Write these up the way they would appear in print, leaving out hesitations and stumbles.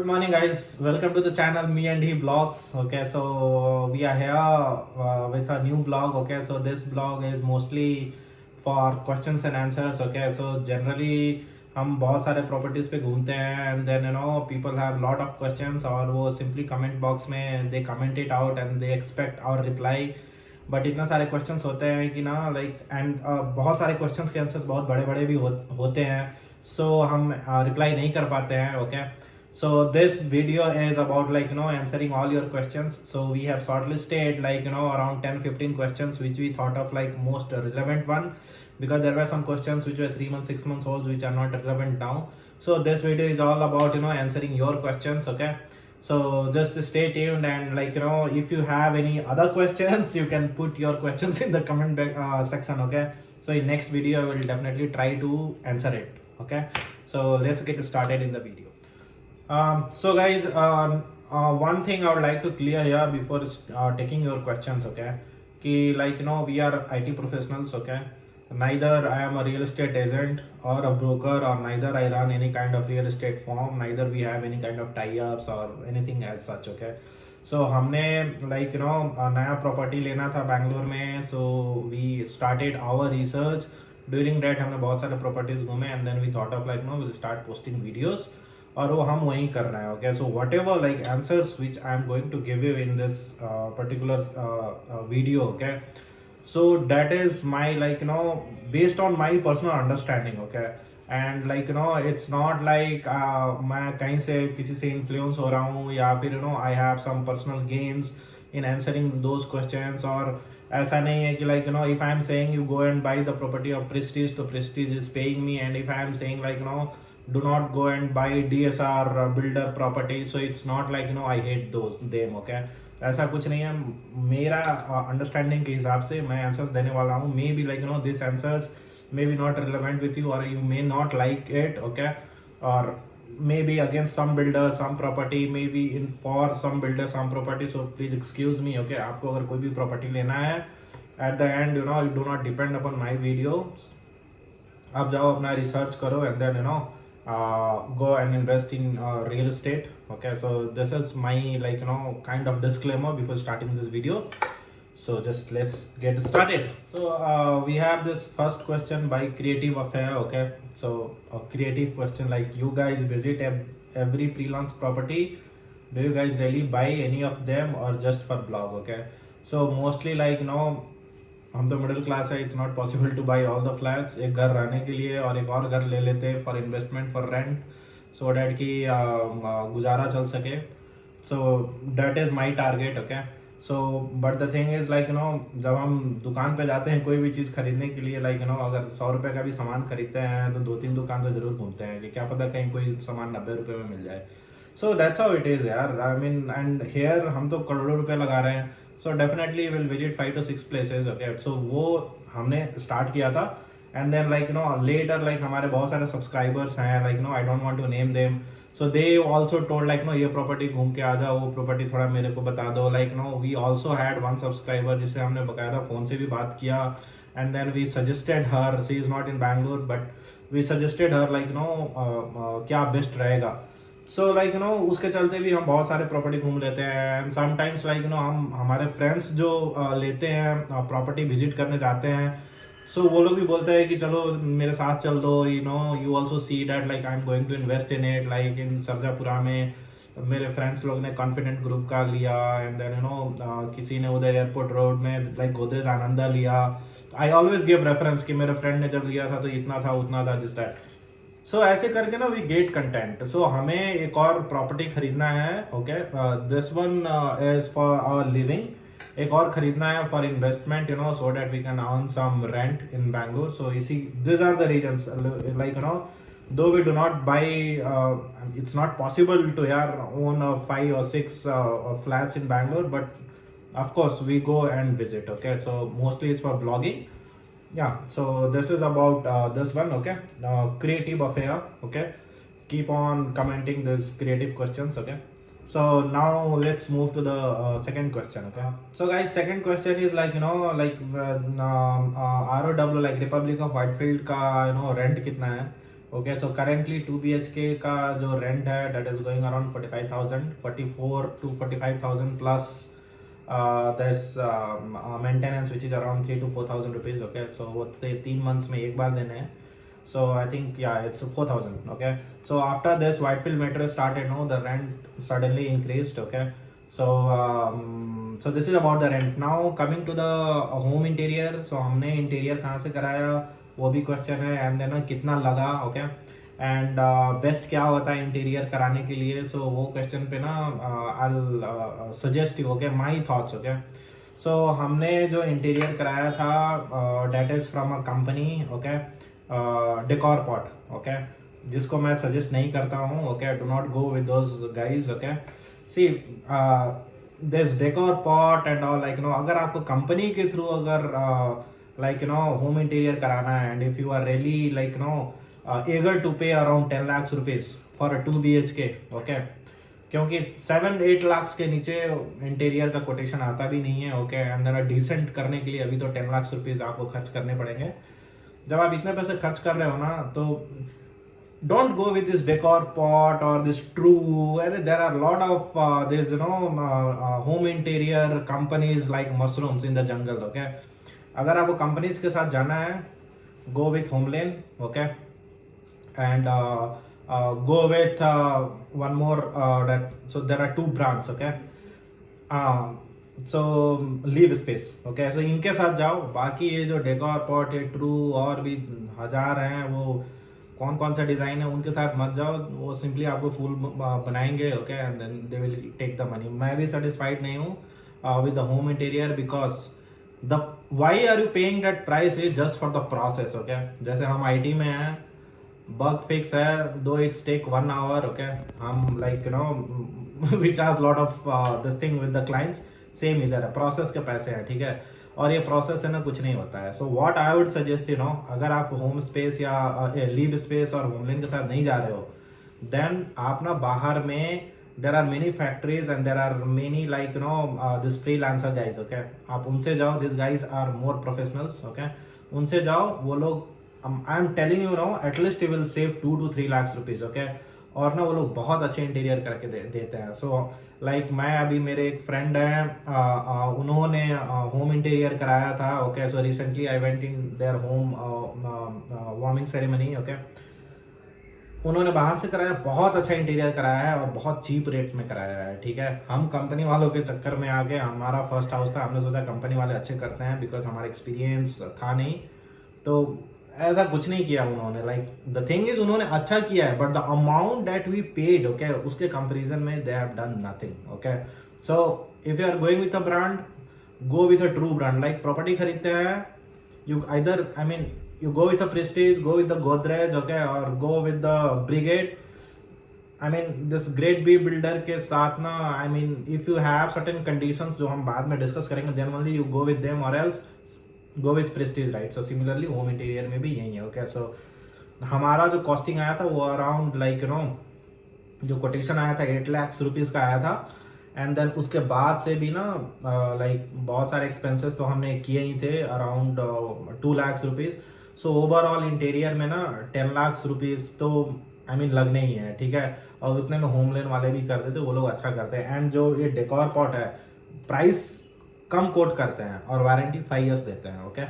morning, guys. Welcome to the channel Me and He Blogs. Okay, so we are here with a new blog. Okay, so this blog is mostly for questions and answers. Okay, so generally हम बहुत सारे properties पे घूमते हैं and then people have lot of questions और वो simply comment box में they comment it out and they expect our reply. But इतना सारे क्वेश्चंस होते हैं कि ना लाइक एंड बहुत सारे क्वेश्चंस के आंसर्स बहुत बड़े बड़े भी होते हैं. सो हम रिप्लाई नहीं कर पाते हैं. Okay, so this video is about answering all your questions. So we have shortlisted around 10-15 questions which we thought of like most relevant one, because there were some questions which were 3 months 6 months old which are not relevant now. So this video is all about answering your questions. Okay, so just stay tuned and if you have any other questions you can put your questions in the comment section. Okay, so in next video I will definitely try to answer it. Okay, so let's get started in the video. So guys, one thing I would like to clear here before taking your questions. Okay, कि we are IT professionals. Okay, neither I am a real estate agent or a broker, or neither I run any kind of real estate firm, neither we have any kind of tie-ups or anything as such. Okay, so हमने नया property लेना था बैंगलोर में. so we started our research. during that हमने बहुत सारे properties घूमे and then we thought of we'll start posting videos और वो हम वहीं कर रहे हैं. Okay, so whatever answers which I am going to give you in this particular video. Okay, so that is my based on my personal understanding. Okay, and it's not मैं कहीं से किसी से इन्फ्लुएंस हो रहा हूँ या फिर I have some personal gains in answering those questions. और ऐसा नहीं है कि if I am saying you go and buy the property of Prestige, तो Prestige is paying me. And if I am saying do not go and buy DSR builder property, so it's not I hate them. Okay, ऐसा कुछ नहीं है. मेरा understanding के हिसाब से मैं आंसर्स देने वाला हूँ. Maybe this answers maybe not relevant with you और you may not like it. Okay, और maybe against some builder some property, maybe in for some builder some property. So please excuse me. Okay, आपको अगर कोई भी property लेना है at the end you do not depend upon my video. आप जाओ अपना research करो and then go and invest in real estate. Okay, so this is my kind of disclaimer before starting this video. So just let's get started. So we have this first question by Creative Affair. Okay, so a creative question like, you guys visit every freelance property, do you guys really buy any of them or just for blog? Okay, so mostly हम तो middle class है. It's not possible two by all the flats. एक घर रहने के लिए और एक और घर ले लेते हैं for investment, for rent, so that कि गुजारा चल सके. So that is my target. Okay, so but the thing is जब हम दुकान पे जाते हैं कोई भी चीज़ खरीदने के लिए अगर 100 रुपये का भी सामान खरीदते हैं तो 2-3 दुकान तो जरूर घूमते हैं कि क्या पता कहीं कोई सामान 90 रुपये में मिल जाए. So that's how it is यार. आई मीन एंड हेयर हम तो करोड़ों रुपये लगा रहे हैं. So definitely will visit 5 to 6 places. Okay, so वो हमने स्टार्ट किया था एंड देन लेटर हमारे बहुत सारे सब्सक्राइबर्स हैं I don't want to name them. So they also told ये प्रॉपर्टी घूम के आ जाओ, वो प्रॉपर्टी थोड़ा मेरे को बता दो. We also had one subscriber जिसे हमने बकायदा फ़ोन से भी बात किया and then we suggested her. She is not in Bangalore but we suggested her क्या बेस्ट रहेगा. सो उसके चलते भी हम बहुत सारे प्रॉपर्टी घूम लेते हैं. एंड समटाइम्स हम हमारे फ्रेंड्स जो लेते हैं प्रॉपर्टी विजिट करने जाते हैं, सो वो लोग भी बोलते हैं कि चलो मेरे साथ चल दो. You also see that I am going to invest in it. In Sarjapura में मेरे फ्रेंड्स लोग ने कॉन्फिडेंट ग्रुप का लिया एंड देन किसी ने उधर एयरपोर्ट रोड में गोदरेज आनंदा लिया. आई ऑलवेज गिव रेफरेंस कि मेरे फ्रेंड ने जब लिया था तो इतना था उतना था दिस दैट. सो ऐसे करके वी गेट कंटेंट. सो हमें एक और प्रॉपर्टी खरीदना है. Okay, this one is for our living. एक और खरीदना है for investment so that we can earn some rent in Bangalore. So इसी this are the reasons though we do not buy it's not possible to own 5 or 6 flats in Bangalore, but of course we go and visit. Okay, so mostly it's for blogging. Yeah, so this is about this one. Okay, Creative Affair. Okay, keep on commenting this creative questions. Okay, so now let's move to the second question. Okay, so guys, second question is ROW Republic of Whitefield का rent कितना है. Okay so currently 2 BHK का जो rent है that is going around 45,000, 44 to 45,000 plus this maintenance which is around 3 to 4,000 rupees. Okay so वो 3 months में एक बार देने हैं। So I think yeah, it's 4,000. Okay. So after this, Whitefield Metro started. No, the rent suddenly increased. Okay. So this is about the rent. Now coming to the home interior. So हमने interior कहाँ से कराया वो भी question है, and then कितना लगा। Okay and best क्या होता है इंटीरियर कराने के लिए। सो वो क्वेश्चन पे ना I suggest you okay my thoughts. Okay so हमने जो इंटीरियर कराया था that is from a company. Okay decor pot. Okay जिसको मैं सजेस्ट नहीं करता हूँ। Okay do not go with those guys. Okay see this decor pot and all like no अगर आपको कंपनी के थ्रू अगर like you know home interior karana hai and if you are really like you know eager to pay around 10 lakhs rupees for a 2 BHK। okay क्योंकि 7-8 लाख के नीचे interior का quotation आता भी नहीं है। ओके एंड देन डिसेंट करने के लिए अभी तो 10 लाख रुपीज आपको खर्च करने पड़ेंगे। जब आप इतने पैसे खर्च कर रहे हो ना तो don't go with this decor pot or this true, there are a lot of this you know home interior companies like mushrooms in the jungle। okay अगर आपको कंपनीज के साथ जाना है go with HomeLane. Okay and go with one more that so there are 2 brands. Okay so Livspace. Okay so इनके साथ जाओ। बाकी ये जो डेकोर पॉट है ट्रू और भी हजार हैं वो कौन कौन सा डिज़ाइन है उनके साथ मत जाओ। वो सिंपली आपको फूल बनाएंगे। Okay and then they will take the money. मैं भी सेटिस्फाइड नहीं हूँ with the home interior because the why are you paying that price is just for the process. Okay जैसे हम IT में हैं बग फिक्स है though it's take 1 hour। Okay हम like you know we charge lot of this thing with the clients. Same इधर है process के पैसे हैं। ठीक है और ये प्रोसेस है ना कुछ नहीं होता है। So what I would suggest you know अगर आप होम स्पेस या लीव स्पेस और होमलेन के साथ नहीं जा रहे हो देन आप ना बाहर में there are many factories and there are many like you know this freelancer guys। okay आप उनसे जाओ। these guys are more professionals। okay उनसे जाओ वो लोग I am telling you now at least you will save 2 to 3 lakhs rupees। okay और ना वो लोग बहुत अच्छे इंटीरियर करके देते हैं। सो लाइक मैं अभी मेरे एक फ्रेंड है उन्होंने होम इंटीरियर कराया था। Okay so recently I went in their home warming ceremony. Okay उन्होंने बाहर से कराया बहुत अच्छा इंटीरियर कराया है और बहुत चीप रेट में कराया है। ठीक है हम कंपनी वालों के चक्कर में आ गए। हमारा फर्स्ट हाउस था हमने सोचा कंपनी वाले अच्छे करते हैं बिकॉज हमारा एक्सपीरियंस था नहीं। तो ऐसा कुछ नहीं किया उन्होंने। लाइक द थिंग इज उन्होंने अच्छा किया है but the amount that we paid okay उसके कंपेरिजन में they have done nothing. Okay so if you are going with a brand go with a true brand. Like property खरीदते हैं you either I mean you go with a Prestige, go with the Godrej, okay or go with the Brigade। I mean this Great B builder के साथ ना I mean if you have certain conditions जो हम बाद में discuss करेंगे then only you go with them or else go with Prestige right। so similarly home interior में भी यही है। okay so हमारा जो कॉस्टिंग आया था वो अराउंड लाइक यू नो जो कोटेशन आया था 8 लाख रुपीज़ का आया था एंड देन उसके बाद से भी ना लाइक बहुत सारे एक्सपेंसेस तो हमने किए ही थे around 2 lakh rupees. So overall interior में ना 10 लाख रुपीज़ तो आई मीन लगने ही है। ठीक है और उतने में होम लोन वाले भी कर देते वो लोग अच्छा करते हैं। एंड जो ये डेकोर पॉट है प्राइस कम कोट करते हैं और वारंटी 5 years देते हैं। ओके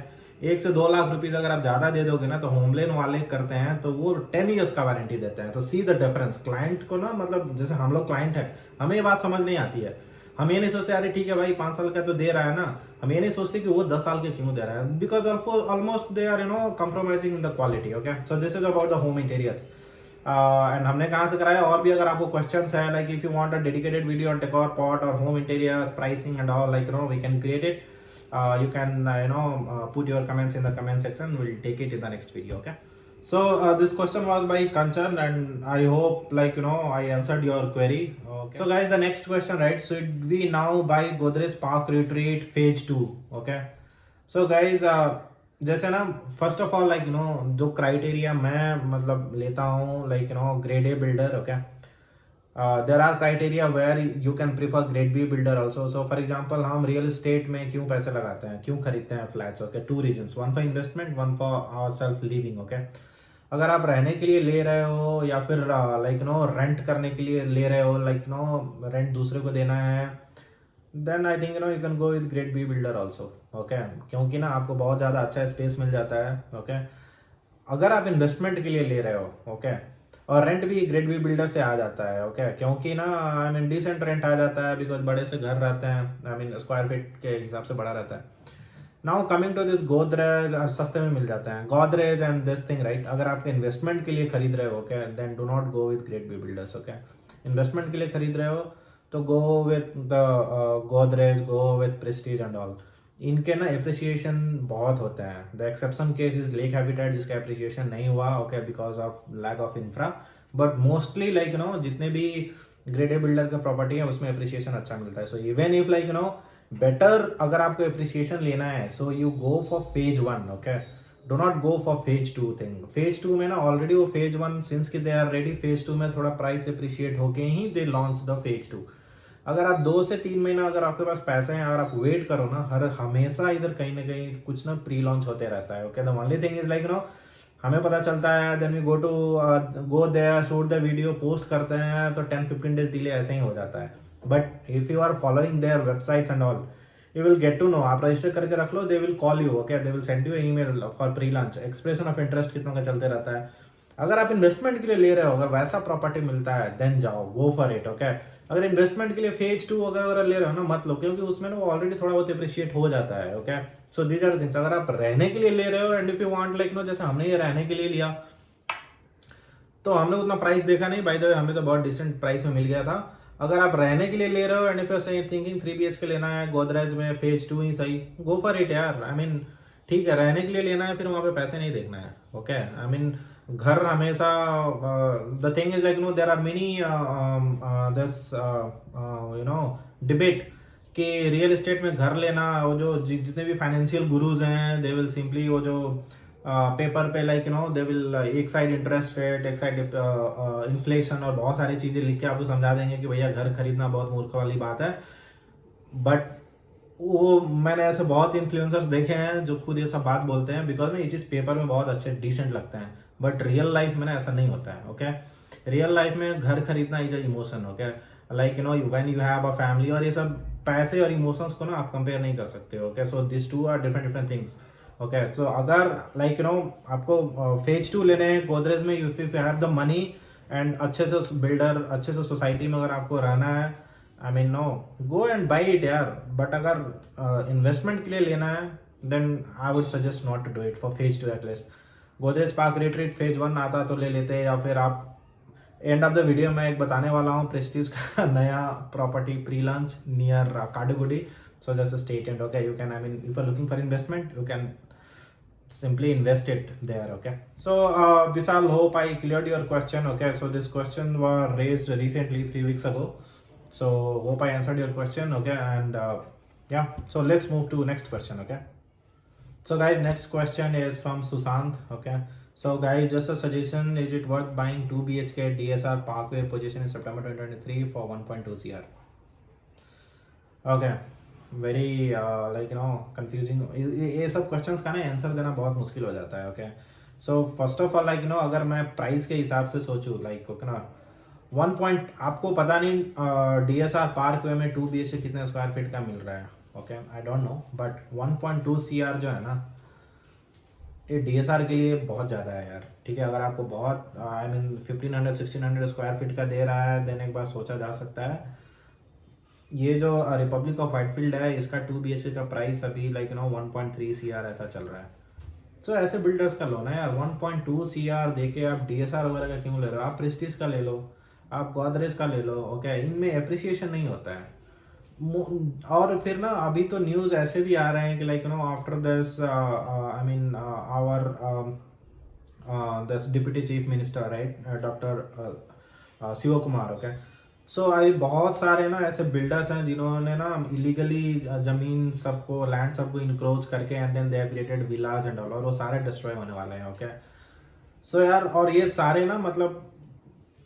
1 से 2 लाख रुपीज़ अगर आप ज़्यादा दे दोगे ना तो होमलेन वाले करते हैं तो वो 10 years का वारंटी देते हैं। तो सी द डिफरेंस क्लाइंट को ना मतलब जैसे हम लोग क्लाइंट है हमें ये बात समझ नहीं आती है। हम ये नहीं सोचते अरे ठीक है भाई 5 साल का तो दे रहा है ना। हम ये नहीं सोचते कि वो 10 साल के क्यों दे रहा है because almost they are you know compromising in the quality. Okay so this is about the home interiors and हमने कहाँ से कराया। और भी अगर आपको क्वेश्चंस है like if you want a dedicated video on DecorPot और home interiors pricing and all like you know we can create it. You can put your comments in the comment section। we'll take it in the next video। okay so this question was by Kanchan and I hope like you know I answered your query। okay so guys the next question right should we now buy Godrej Park Retreat phase 2। okay so guys जैसे ना first of all like you no जो criteria मैं मतलब लेता हूँ like you no grade A builder. okay there are criteria where you can prefer grade B builder also। so for example हम real estate में क्यों पैसे लगाते हैं क्यों खरीदते हैं flats. okay 2 reasons one for investment one for our self living। okay अगर आप रहने के लिए ले रहे हो या फिर लाइक नो रेंट करने के लिए ले रहे हो, लाइक नो रेंट दूसरे को देना है, then I think you can go with grade B builder also. Okay, क्योंकि ना आपको बहुत ज़्यादा अच्छा स्पेस मिल जाता है। ओके, अगर आप इन्वेस्टमेंट के लिए ले रहे हो, ओके, और रेंट भी ग्रेट बी बिल्डर से आ जाता है। ओके, क्योंकि ना आई मीन डिसेंट रेंट आ जाता है, बिकॉज बड़े से घर रहते हैं, आई मीन स्क्वायर फीट के हिसाब से बड़ा रहता है। Now coming to this Godrej, और सस्ते में मिल जाते हैं Godrej and this thing, right. अगर आप इन्वेस्टमेंट के लिए खरीद रहे हो, okay, then do not go with grade B builders. Okay, investment के लिए खरीद रहे हो तो go with the Godrej, go with Prestige and all. इनके ना एप्रिसिएशन बहुत होते हैं। The exception case is Lake Habitat, जिसका एप्रिसिएशन नहीं हुआ, okay, because of lack of infra. But mostly like जितने भी ग्रेड ए बिल्डर का प्रॉपर्टी है उसमें एप्रिसिएशन अच्छा मिलता है। So even if like better, अगर आपको एप्रिसिएशन लेना है, so you go for phase 1। Okay, do not go for phase 2 thing. Phase 2 में ना ऑलरेडी वो फेज 1 सिंस कि दे आर रेडी, फेज 2 में थोड़ा प्राइस एप्रिशिएट होके ही दे लॉन्च द फेज 2। अगर आप 2 से 3 महीना अगर आपके पास पैसे हैं, अगर आप वेट करो ना, हर हमेशा इधर कहीं ना कहीं कुछ ना प्री लॉन्च होते रहता है। Okay, the only thing is like हमें पता चलता है, then we go there, shoot the video, post करते हैं, तो 10-15 डेज डिले ऐसे ही हो जाता है। But if you are following their websites and all, you will get to know. आप रजिस्टर करके रख लो, they will call you. Okay, they will send you email for pre launch. Expression of interest कितनों का चलते रहता है। अगर आप इन्वेस्टमेंट के लिए ले रहे हो, अगर वैसा प्रॉपर्टी मिलता है, देन जाओ, गो फॉर इट। ओके, अगर इन्वेस्टमेंट के लिए फेज 2 वगैरह ले रहे हो ना, मत लो, क्योंकि उसमें ना वो ऑलरेडी थोड़ा बहुत अप्रिशिएट हो जाता है। Okay, so these are things. अगर आप रहने के लिए ले रहे हो, and if you want like जैसे हमने ये रहने के लिए लिया, तो हमने उतना प्राइस देखा नहीं, बाय द वे हमें तो बहुत डिसेंट प्राइस में मिल गया था। अगर आप रहने के लिए ले रहे हो, and if you are thinking 3 BHK लेना है गोदरेज में, फेज 2 ही सही, गो फॉर इट यार। आई मीन ठीक है, रहने के लिए लेना है, फिर वहाँ पे पैसे नहीं देखना है। ओके, आई मीन घर हमेशा, the thing is like there are many this debate कि रियल एस्टेट में घर लेना, वो जो जितने भी फाइनेंशियल गुरुज हैं, दे विल सिंपली वो जो पेपर पे लाइक दे विल एक साइड इंटरेस्ट रेट, एक साइड इन्फ्लेशन और बहुत सारी चीज़ें लिख के आपको समझा देंगे कि भैया घर खरीदना बहुत मूर्ख वाली बात है। बट वो मैंने ऐसे बहुत इन्फ्लुएंसर्स देखे हैं जो खुद ये सब बात बोलते हैं, बिकॉज ना ये चीज़ पेपर में बहुत अच्छे डिसेंट लगते हैं, बट रियल लाइफ में ना ऐसा नहीं होता है। ओके, रियल लाइफ में घर खरीदना is a emotion. Okay, like when you have a family, और ये सब पैसे और इमोशंस को ना आप कंपेयर नहीं कर सकते। Okay, so this two are different different things. Okay, so अगर लाइक आपको फेज 2 लेने हैं गोदरेज में, if you have the money and अच्छे से बिल्डर, अच्छे से सोसाइटी में अगर आपको रहना है, I mean no, go and buy it यार। बट अगर इन्वेस्टमेंट के लिए लेना है, then I would suggest not to do it for phase 2 at least. Godrej Park Retreat phase 1 आता तो ले लेते, या फिर आप एंड ऑफ द वीडियो में एक बताने वाला हूँ प्रेस्टीज का नया property pre launch near Kadugodi. So just stay tuned. Okay, you can, I mean, if you're looking for investment, you can simply invest it there. Okay, so Vishal, hope I cleared your question. Okay, so this question was raised recently 3 weeks ago, so hope I answered your question. Okay, and yeah, so let's move to next question. Okay, so guys, next question is from Susant. Okay, so guys, just a suggestion, is it worth buying 2 BHK DSR Parkway position in September 2023 for 1.2 CR? Okay, very like confusing. ये सब questions का ना answer देना बहुत मुश्किल हो जाता है। Okay, so first of all like अगर मैं प्राइस के हिसाब से सोचूं, लाइक ओके ना, 1 पॉइंट, आपको पता नहीं DSR पार्क वे में 2 BHK कितने स्क्वायर फीट का मिल रहा है। Okay, I don't know, but 1.2 CR जो है ना, ये DSR के लिए बहुत ज़्यादा है यार। ठीक है, अगर आपको बहुत आई मीन 1500-1600 स्क्वायर फीट का दे रहा है, देन एक बार सोचा जा सकता है। ये जो रिपब्लिक ऑफ व्हाइटफील्ड है, इसका 2 BHK का प्राइस अभी लाइक 1.3 CR ऐसा चल रहा है। सो ऐसे बिल्डर्स का लो ना यार, 1.2 CR दे के आप DSR वगैरह का क्यों ले रहे हो? आप प्रेस्टीज का ले लो, आप गोदरेज का ले लो। ओके, इनमें एप्रिसिएशन नहीं होता है। और फिर ना अभी तो न्यूज़ ऐसे भी आ रहे हैं कि like after this I mean our this deputy chief minister, right, doctor Shiv Kumar. Okay, so अभी बहुत सारे ना ऐसे बिल्डर्स हैं जिन्होंने ना इलीगली जमीन सबको, लैंड सबको इनक्रोच करके, and then they have created villas and all, और वो सारे डिस्ट्रॉय होने वाले हैं। ओके, सो यार, और ये सारे ना मतलब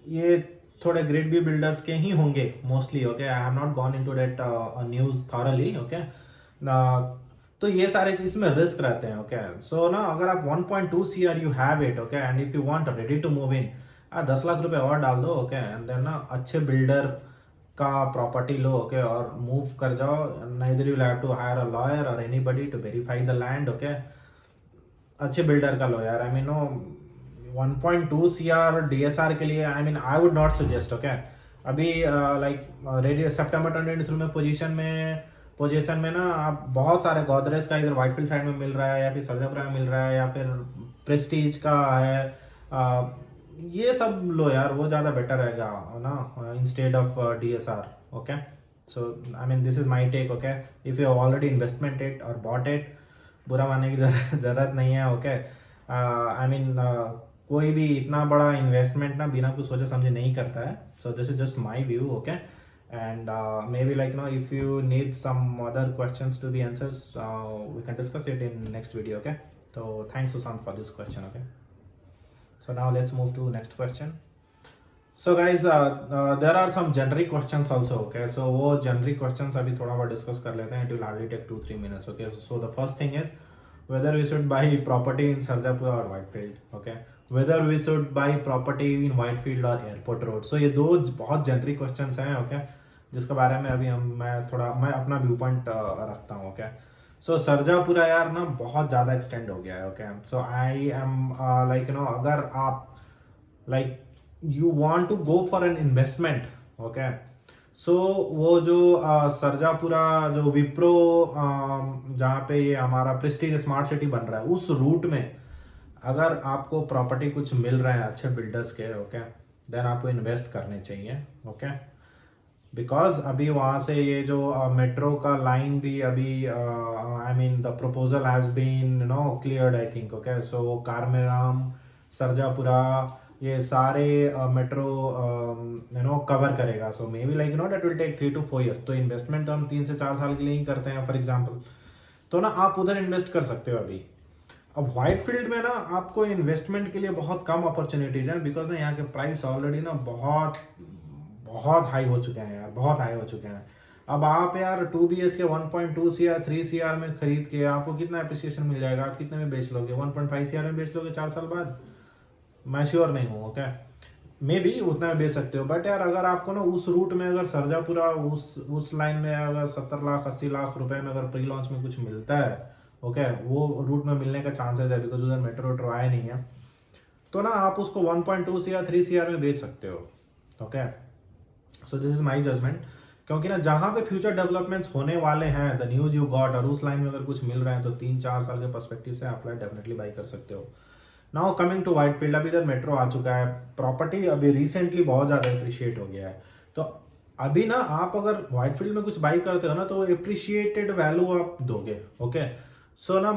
ये थोड़े ग्रेड बी बिल्डर्स के ही होंगे mostly. Okay, I have not gone into that news thoroughly. Okay, तो ये सारे चीज में रिस्क रहते हैं। ओके सो ना अगर आप 1.2 CR you have it, okay, and if you want ready to move in, 10 lakh रुपए और डाल दो, ओके, एंड देन ना अच्छे बिल्डर का प्रॉपर्टी लो, ओके, और मूव कर जाओ। Neither you have to hire a lawyer और anybody to verify the land, okay, अच्छे बिल्डर का लो यार। I mean no 1.2 CR DSR के लिए, I mean I would not suggest, okay. अभी लाइक रेडी सितंबर 2023 में पोजीशन में ना आप बहुत सारे गोदरेज का इधर व्हाइटफील्ड साइड में मिल रहा है, या फिर सरजापुरा में मिल रहा है, या फिर प्रेस्टीज का है, ये सब लो यार, वो ज़्यादा बेटर रहेगा ना, instead of DSR, okay. So I mean this is my take, okay. If you already investment it और बॉट इट, बुरा मानने की जरूरत नहीं है, ओके। आई मीन कोई भी इतना बड़ा इन्वेस्टमेंट ना बिना कुछ सोचे समझे नहीं करता है। सो this is just my view, okay. And maybe like if you need some other questions to be answers, we can discuss it in next video, okay. So thanks Sushant for this question, okay. So now let's move to next question. So guys, there are some generic questions also, okay. So वो generic questions अभी थोड़ा बहुत discuss कर लेते हैं. It will hardly take 2-3 minutes, okay. So the first thing is whether we should buy property in Sarjapura or Whitefield, okay. Whether we should buy property in Whitefield or Airport Road. So ये दो बहुत generic questions हैं, okay, जिसके बारे में अभी मैं अपना व्यू पॉइंट रखता हूँ, ओके। सो सरजापुरा यार ना बहुत ज़्यादा एक्सटेंड हो गया है, okay. So I am like अगर आप like you want to go for an investment, okay, so वो जो सरजापुरा जो विप्रो जहाँ पे ये हमारा प्रेस्टीज स्मार्ट सिटी बन रहा है, उस रूट में अगर आपको प्रॉपर्टी कुछ मिल रहे हैं अच्छे बिल्डर्स के, ओके, देन आपको इन्वेस्ट करने चाहिए, ओके। बिकॉज अभी वहाँ से ये जो मेट्रो का लाइन भी अभी I mean the proposal has been cleared, I think, okay. So Carmelaram, Sarjapura, ये सारे मेट्रो कवर करेगा। So may be like that will take 3 to 4 years। तो इन्वेस्टमेंट हम 3 से 4 साल के लिए ही करते हैं फॉर एग्जाम्पल, तो ना आप उधर इन्वेस्ट कर सकते हो अभी। अब व्हाइटफील्ड में ना आपको इन्वेस्टमेंट के लिए बहुत कम अपॉर्चुनिटीज हैं, बिकॉज ना यहाँ के प्राइस ऑलरेडी ना बहुत बहुत हाई हो चुके हैं यार, बहुत हाई हो चुके हैं। अब आप यार 2 BHK 1.2 CR 3 CR में खरीद के आपको कितना एप्रिसिएशन मिल जाएगा, आप कितने में बेच लोगे? 1.5 CR में बेच लोगे 4 साल बाद? मैं श्योर नहीं हूँ, ओके। मे बी उतना में बेच सकते हो, बट यार अगर आपको ना उस रूट में अगर सरजापुरा उस लाइन में अगर 70 लाख 80 लाख रुपए में अगर प्री लॉन्च में कुछ मिलता है, ओके, वो रूट में मिलने का चांसेस है, बिकॉज उधर मेट्रो आया नहीं है, तो ना आप उसको 1.2 CR 3 CR में बेच सकते हो, okay. So this is my judgement, क्योंकि ना जहाँ पे फ्यूचर डेवलपमेंट्स होने वाले हैं, द न्यूज यू गॉट, और उस लाइन में अगर कुछ मिल रहे हैं तो 3-4 साल के पर्सपेक्टिव से आप डेफिनेटली बाई कर सकते हो। नाउ कमिंग टू व्हाइटफील्ड, अभी इधर मेट्रो आ चुका है, प्रॉपर्टी अभी रिसेंटली बहुत ज़्यादा अप्रिशिएट हो गया है, तो अभी ना आप अगर व्हाइटफील्ड में कुछ बाई करते हो ना तो अप्रिशिएटेड वैल्यू आप दोगे, ओके। सो ना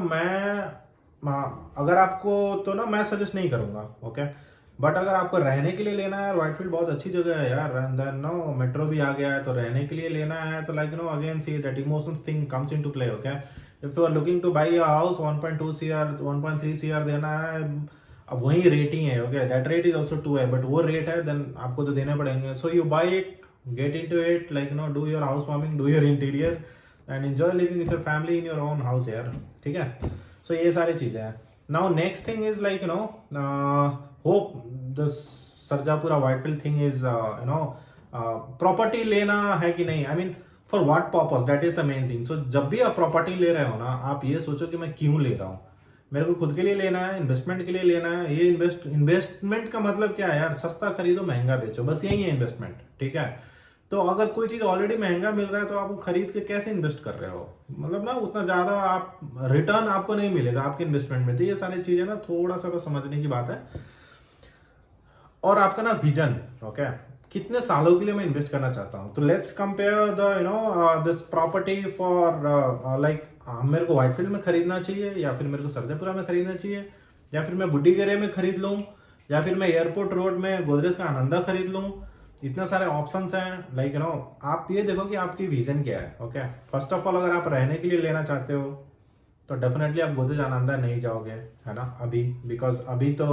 अगर आपको तो ना मैं सजेस्ट नहीं करूँगा, ओके। बट अगर आपको रहने के लिए लेना है, व्हाइटफील्ड बहुत अच्छी जगह है यार, एंड देन मेट्रो भी आ गया है, तो रहने के लिए लेना है तो like again see that emotions thing comes into play, okay. If you are looking to buy a house 1.2 CR 1.3 CR देना है, अब वही रेटिंग है, okay, that rate is also 2 है, बट वो रेट है, देन आपको तो देने पड़ेंगे। So you buy it, get into it, like do your housewarming, do your interior and enjoy living with your family in your own house यार, ठीक है। सो ये सारी चीजें हैं। Now next thing is like hope the Sarjapura Whitefield thing is property लेना है कि नहीं, I mean for what purpose, that is the main thing. So जब भी आप प्रॉपर्टी ले रहे हो ना, आप ये सोचो कि मैं क्यों ले रहा हूँ, मेरे को खुद के लिए लेना है, इन्वेस्टमेंट के लिए लेना है। ये इन्वेस्टमेंट का मतलब क्या है यार, सस्ता खरीदो महंगा बेचो, बस यही है इन्वेस्टमेंट, ठीक है। तो अगर कोई चीज ऑलरेडी महंगा मिल रहा है तो आप वो खरीद के कैसे इन्वेस्ट कर रहे हो, मतलब ना उतना ज्यादा आप रिटर्न आपको नहीं मिलेगा आपके इन्वेस्टमेंट में। तो ये सारी चीजें ना थोड़ा सा तो समझने की बात है। और आपका ना विजन, ओके, कितने सालों के लिए मैं इन्वेस्ट करना चाहता हूँ। तो let's compare the this property for like मेरे को व्हाइटफील्ड में खरीदना चाहिए, या फिर मेरे को सरजापुरा में खरीदना चाहिए, या फिर मैं बुड्डीगरे में खरीद लूँ, या फिर मैं एयरपोर्ट रोड में गोदरेज का आनंदा खरीद लूँ। इतने सारे ऑप्शंस हैं, लाइक आप ये देखो कि आपकी विजन क्या है, ओके। फर्स्ट ऑफ ऑल अगर आप रहने के लिए लेना चाहते हो तो डेफिनेटली आप गोदरेज आनंदा नहीं जाओगे, है ना, अभी, बिकॉज अभी तो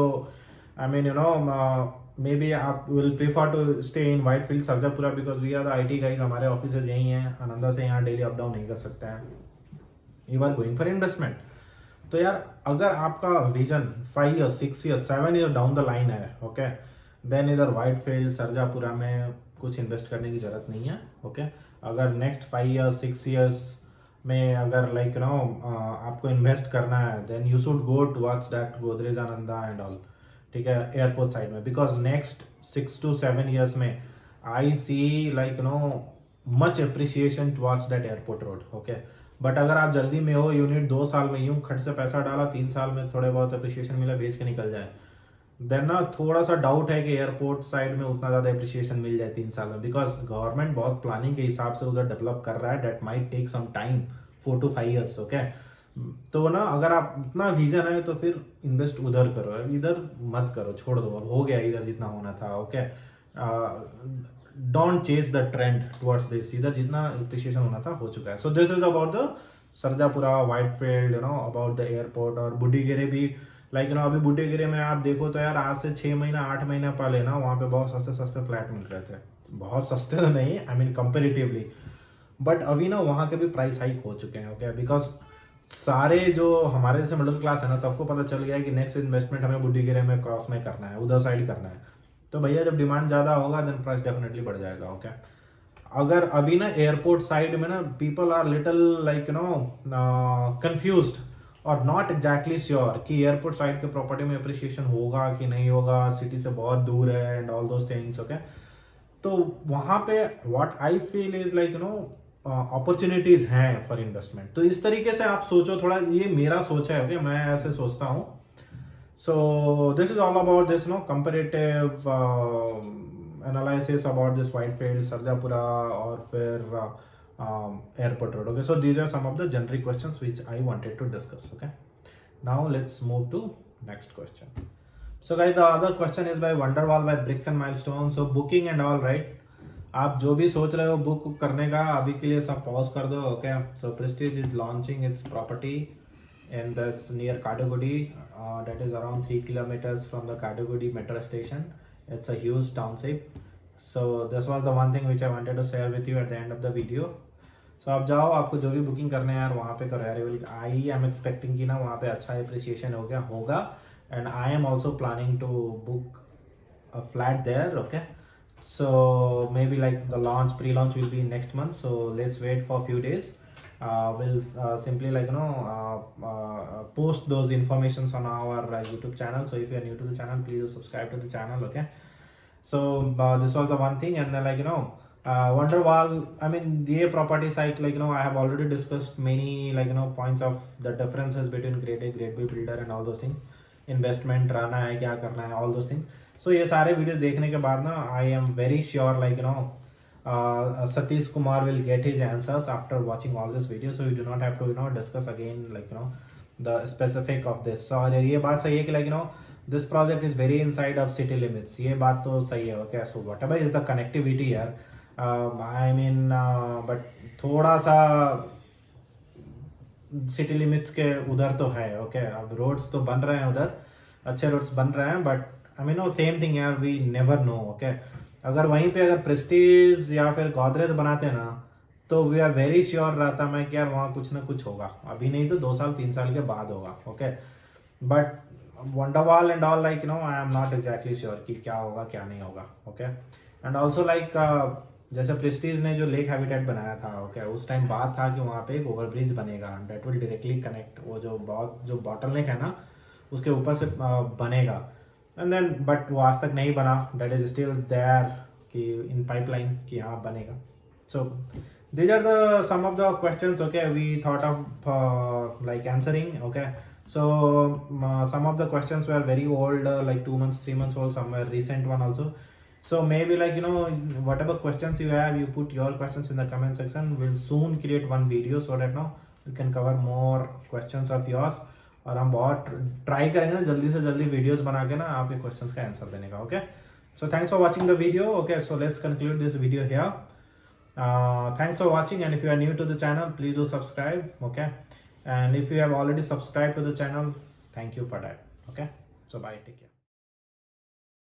आई मीन मे बी आप will prefer to stay in Whitefield Sarjapura, because we are the IT guys, हमारे ऑफिस यही हैं, आनंदा से यहाँ डेली अप डाउन नहीं कर सकते हैं। You are going for investment. तो यार अगर आपका vision 5 year 6 year 7 year down the line है, ओके, देन इधर व्हाइटफील्ड सरजापुरा में कुछ इन्वेस्ट करने की जरूरत नहीं है। ओके, अगर नेक्स्ट 5 ईयर्स 6 ईयर्स में अगर लाइक नो आपको इन्वेस्ट करना है, then you should go towards that Godrej Ananda and all, ठीक है, एयरपोर्ट साइड में, बिकॉज नेक्स्ट 6 to 7 ईयर्स में I see like no much appreciation towards that airport road. Okay, but अगर आप जल्दी में हो, यूनिट 2 साल में यूं खट से पैसा डाला, 3 साल में थोड़े बहुत अप्रिसिएशन मिला, बेच के निकल जाए, देन ना थोड़ा सा डाउट है कि एयरपोर्ट साइड में उतना ज़्यादा अप्रिसिएशन मिल जाए 3 साल में, बिकॉज गवर्नमेंट बहुत प्लानिंग के हिसाब से उधर डेवलप कर रहा है। That might take some time, 4 to 5 years. Okay, तो ना अगर आप इतना विजन है तो फिर इन्वेस्ट उधर करो, इधर मत करो, छोड़ दो, अब हो गया इधर जितना होना था। Okay, don't chase the trend towards this, इधर जितना अप्रिसिएशन होना था हो चुका है। सो this is about the Sarjapura, Whitefield, about the airport. और बुड्डीगिरी भी लाइक अभी बुड्डीगिरी में आप देखो तो यार आज से 6 महीना 8 महीना पहले ना वहाँ पे बहुत सस्ते सस्ते फ्लैट मिल रहे थे, बहुत सस्ते तो नहीं, आई मीन कंपेरेटिवली, बट अभी ना वहाँ के भी प्राइस हाइक हो चुके हैं। ओके, बिकॉज सारे जो हमारे जैसे मिडिल क्लास है ना, सबको पता चल गया है कि नेक्स्ट इन्वेस्टमेंट हमें बुड्डीगिरी में क्रॉस में करना है, उधर साइड करना है। तो भैया जब डिमांड ज़्यादा होगा देन प्राइस डेफिनेटली बढ़ जाएगा। ओके, अगर अभी ना एयरपोर्ट साइड में ना people are little like confused और नॉट एग्जैक्टली श्योर कि एयरपोर्ट साइड के प्रॉपर्टी में अप्रिसिएशन होगा कि नहीं होगा, सिटी से बहुत दूर है and all those things. Okay, तो वहाँ पे what I feel is like opportunities हैं फॉर इन्वेस्टमेंट। तो इस तरीके से आप सोचो थोड़ा, ये मेरा सोच है। ओके, मैं ऐसे सोचता हूँ। सो this is all about this comparative analysis about this Whitefield, Sarjapura और फिर airport road. Okay, so these are some of the generic questions which I wanted to discuss. Okay, now let's move to next question. So guys, the other question is by Wonderwall by Bricks and Milestones. So booking and all, right, आप जो भी सोच रहे हो book करने का, अभी के लिए सब पॉज कर दो। Okay, so Prestige is launching it's property in this near Kadugudi, that is around 3 kilometers from the Kadugudi metro station. It's a huge township. So this was the one thing which I wanted to share with you at the end of the video. So आप जाओ, आपको जो भी booking करना है यार वहाँ पे करो यार। आई एम एक्सपेक्टिंग कि ना वहाँ पे अच्छा अप्रिसिएशन होगा and I am also planning to book a flat there. Okay, so maybe like the pre-launch will be next month, so let's wait for a few days. We'll simply like post those informations on our YouTube channel. So if you are new to the channel, please do subscribe to the channel. Okay, so this was the one thing. And then Wonderwall, I mean the property site, I have already discussed many points of the differences between grade A, grade B builder and all those things, investment रहना है क्या करना है, all those things. So ये सारे videos देखने के बाद ना I am very sure Satish Kumar will get his answers after watching all this video, so we do not have to discuss again the specific of this. So ये बात सही है कि this project is very inside of city limits, ये बात तो सही है। Okay, so whatever is the connectivity here, I mean but थोड़ा सा सिटी लिमिट्स के उधर तो है। ओके, अब रोड्स तो बन रहे हैं उधर, अच्छे रोड्स बन रहे हैं, but I mean same thing यार, वी नेवर नो। ओके, अगर वहीं पे अगर प्रेस्टीज या फिर गोदरेज बनाते ना तो वी आर वेरी श्योर रहता मैं कि यार वहाँ कुछ ना कुछ होगा, अभी नहीं तो 2 साल 3 साल के बाद होगा। Okay, but van der Waals and all I am not exactly sure कि क्या होगा क्या नहीं होगा। ओके, एंड ऑल्सो जैसे प्रेस्टीज ने जो लेक हैबिटेट बनाया था, ओके, उस टाइम बात था कि वहाँ पे एक ओवरब्रिज बनेगा डेट विल डायरेक्टली कनेक्ट वो जो बॉटल नेक है ना उसके ऊपर से बनेगा, एंड देन बट वो आज तक नहीं बना। डेट इज स्टिल देयर कि इन पाइपलाइन कि हाँ बनेगा। सो these are some of the questions, okay, we thought of answering. Okay, so some of the questions were very old, like 2 months 3 months old, some were recent one also. So maybe whatever questions you have, you put your questions in the comment section. We'll soon create one video so that we can cover more questions of yours, और हम बहुत try करेंगे ना जल्दी से जल्दी videos बना के ना आपके क्वेश्चंस का आंसर देने का। Okay, so thanks for watching the video. Okay, so let's conclude this video here. Thanks for watching, and if you are new to the channel, please do subscribe. Okay, and if you have already subscribed to the channel, thank you for that. Okay, so bye, take care.